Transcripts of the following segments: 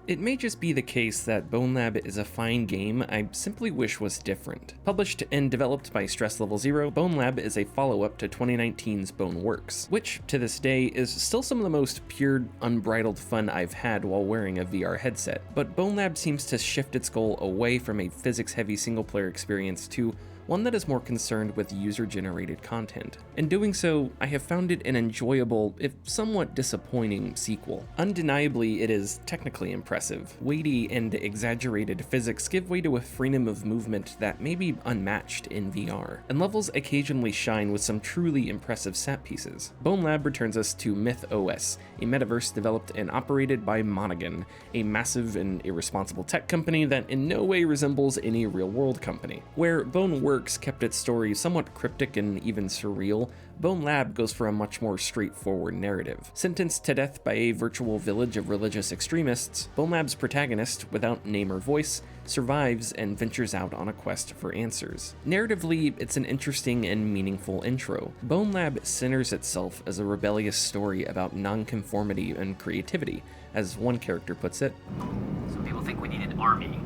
It may just be the case that Bonelab is a fine game I simply wish was different. Published and developed by Stress Level Zero, Bonelab is a follow-up to 2019's Boneworks, which, to this day, is still some of the most pure, unbridled fun I've had while wearing a VR headset. But Bonelab seems to shift its goal away from a physics-heavy single-player experience to one that is more concerned with user-generated content. In doing so, I have found it an enjoyable, if somewhat disappointing, sequel. Undeniably, it is technically impressive. Weighty and exaggerated physics give way to a freedom of movement that may be unmatched in VR, and levels occasionally shine with some truly impressive set pieces. Bonelab returns us to Myth OS, a metaverse developed and operated by Monaghan, a massive and irresponsible tech company that in no way resembles any real-world company. Where Boneworks kept its story somewhat cryptic and even surreal, Bonelab goes for a much more straightforward narrative. Sentenced to death by a virtual village of religious extremists, Bonelab's protagonist, without name or voice, survives and ventures out on a quest for answers. Narratively, it's an interesting and meaningful intro. Bonelab centers itself as a rebellious story about nonconformity and creativity, as one character puts it. Some people think we need an army,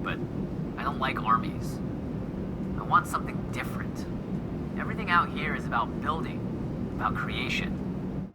but I don't like armies. I want something different. Everything out here is about building, about creation.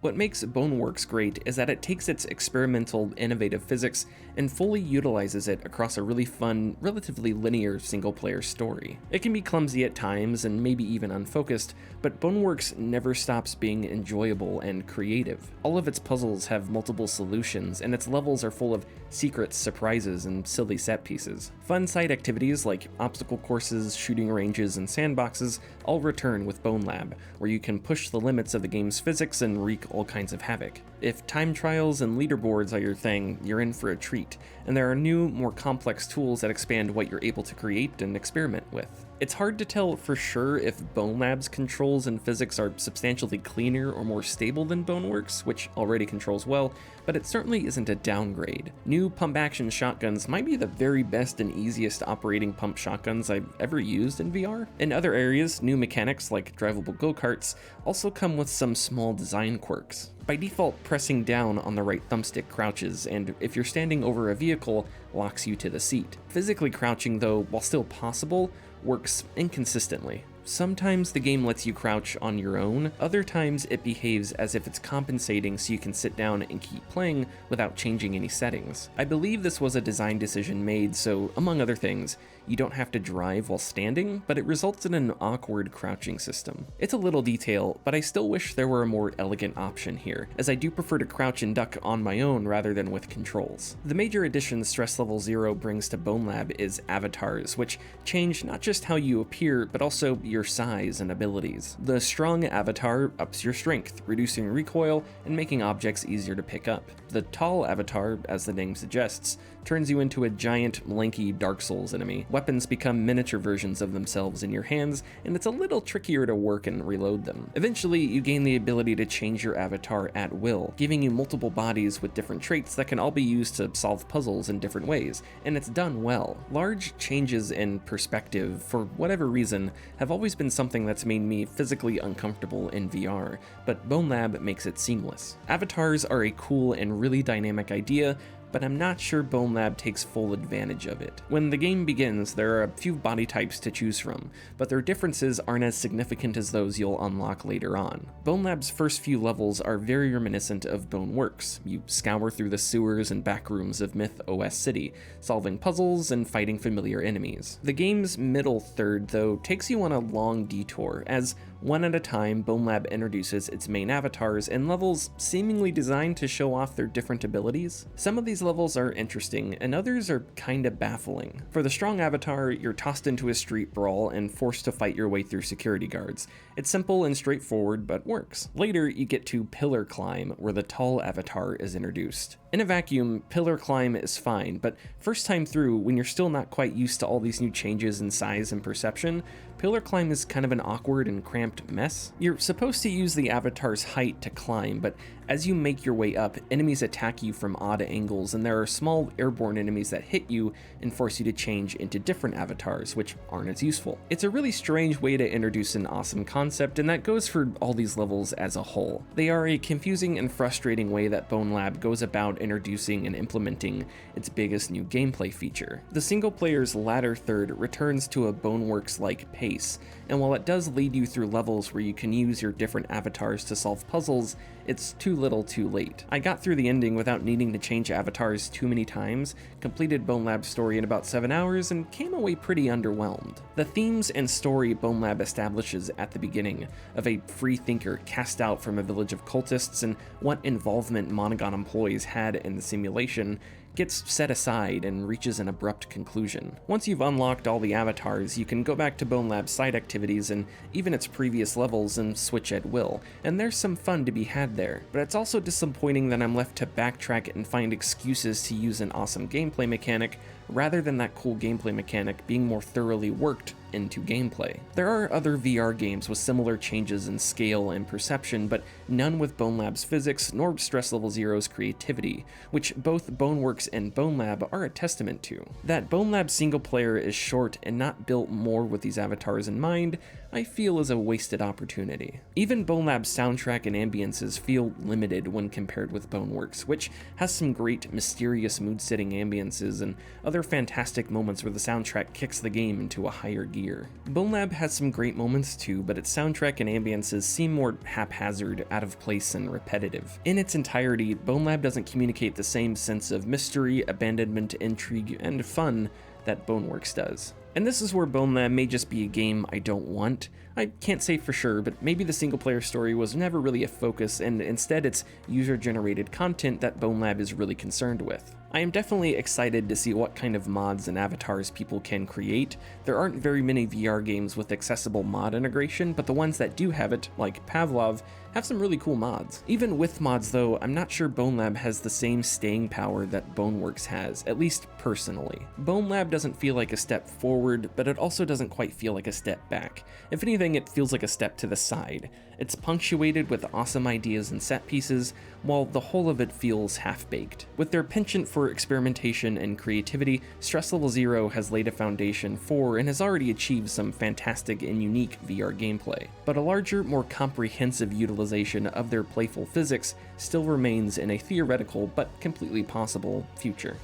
What makes Boneworks great is that it takes its experimental, innovative physics and fully utilizes it across a really fun, relatively linear single-player story. It can be clumsy at times and maybe even unfocused, but Boneworks never stops being enjoyable and creative. All of its puzzles have multiple solutions, and its levels are full of secrets, surprises, and silly set pieces. Fun side activities like obstacle courses, shooting ranges, and sandboxes all return with Bonelab, where you can push the limits of the game's physics and wreak all kinds of havoc. If time trials and leaderboards are your thing, you're in for a treat, and there are new, more complex tools that expand what you're able to create and experiment with. It's hard to tell for sure if Bonelab's controls and physics are substantially cleaner or more stable than Boneworks, which already controls well, but it certainly isn't a downgrade. New pump-action shotguns might be the very best and easiest operating pump shotguns I've ever used in VR. In other areas, new mechanics like drivable go-karts also come with some small design quirks. By default, pressing down on the right thumbstick crouches, and if you're standing over a vehicle, locks you to the seat. Physically crouching, though, while still possible, works inconsistently. Sometimes the game lets you crouch on your own, other times it behaves as if it's compensating so you can sit down and keep playing without changing any settings. I believe this was a design decision made so, among other things, you don't have to drive while standing, but it results in an awkward crouching system. It's a little detail, but I still wish there were a more elegant option here, as I do prefer to crouch and duck on my own rather than with controls. The major addition Stress Level Zero brings to Bonelab is avatars, which change not just how you appear, but also your size and abilities. The strong avatar ups your strength, reducing recoil and making objects easier to pick up. The tall avatar, as the name suggests, turns you into a giant, lanky Dark Souls enemy. Weapons become miniature versions of themselves in your hands, and it's a little trickier to work and reload them. Eventually, you gain the ability to change your avatar at will, giving you multiple bodies with different traits that can all be used to solve puzzles in different ways, and it's done well. Large changes in perspective, for whatever reason, have always been something that's made me physically uncomfortable in VR, but Bonelab makes it seamless. Avatars are a cool and really dynamic idea, but I'm not sure Bonelab takes full advantage of it. When the game begins, there are a few body types to choose from, but their differences aren't as significant as those you'll unlock later on. Bonelab's first few levels are very reminiscent of Boneworks. You scour through the sewers and backrooms of Myth OS City, solving puzzles and fighting familiar enemies. The game's middle third, though, takes you on a long detour, as one at a time, Bonelab introduces its main avatars in levels seemingly designed to show off their different abilities. Some of these levels are interesting, and others are kinda baffling. For the strong avatar, you're tossed into a street brawl and forced to fight your way through security guards. It's simple and straightforward, but works. Later, you get to Pillar Climb, where the tall avatar is introduced. In a vacuum, Pillar Climb is fine, but first time through, when you're still not quite used to all these new changes in size and perception, Pillar climb is kind of an awkward and cramped mess. You're supposed to use the avatar's height to climb, but as you make your way up, enemies attack you from odd angles, and there are small airborne enemies that hit you and force you to change into different avatars, which aren't as useful. It's a really strange way to introduce an awesome concept, and that goes for all these levels as a whole. They are a confusing and frustrating way that Bonelab goes about introducing and implementing its biggest new gameplay feature. The single player's latter third returns to a Boneworks-like pace, and while it does lead you through levels where you can use your different avatars to solve puzzles, it's too little too late. I got through the ending without needing to change avatars too many times, completed Bonelab's story in about 7 hours, and came away pretty underwhelmed. The themes and story Bonelab establishes at the beginning, of a free thinker cast out from a village of cultists and what involvement Monogon employees had in the simulation, gets set aside and reaches an abrupt conclusion. Once you've unlocked all the avatars, you can go back to Bonelab's side activities and even its previous levels and switch at will, and there's some fun to be had there. But it's also disappointing that I'm left to backtrack and find excuses to use an awesome gameplay mechanic, rather than that cool gameplay mechanic being more thoroughly worked into gameplay. There are other VR games with similar changes in scale and perception, but none with Bonelab's physics nor Stress Level Zero's creativity, which both Boneworks and Bonelab are a testament to. That Bonelab's single player is short and not built more with these avatars in mind, I feel is a wasted opportunity. Even Bonelab's soundtrack and ambiences feel limited when compared with Boneworks, which has some great mysterious mood-setting ambiences and other fantastic moments where the soundtrack kicks the game into a higher gear. Bonelab has some great moments too, but its soundtrack and ambiences seem more haphazard, out of place, and repetitive. In its entirety, Bonelab doesn't communicate the same sense of mystery, abandonment, intrigue, and fun that Boneworks does. And this is where Bonelab may just be a game I don't want. I can't say for sure, but maybe the single-player story was never really a focus, and instead it's user-generated content that Bonelab is really concerned with. I am definitely excited to see what kind of mods and avatars people can create. There aren't very many VR games with accessible mod integration, but the ones that do have it, like Pavlov, have some really cool mods. Even with mods though, I'm not sure Bonelab has the same staying power that Boneworks has, at least personally. Bonelab doesn't feel like a step forward, but it also doesn't quite feel like a step back. If anything, it feels like a step to the side. It's punctuated with awesome ideas and set pieces, while the whole of it feels half-baked. With their penchant for experimentation and creativity, Stress Level Zero has laid a foundation for and has already achieved some fantastic and unique VR gameplay. But a larger, more comprehensive utilization of their playful physics still remains in a theoretical but completely possible future.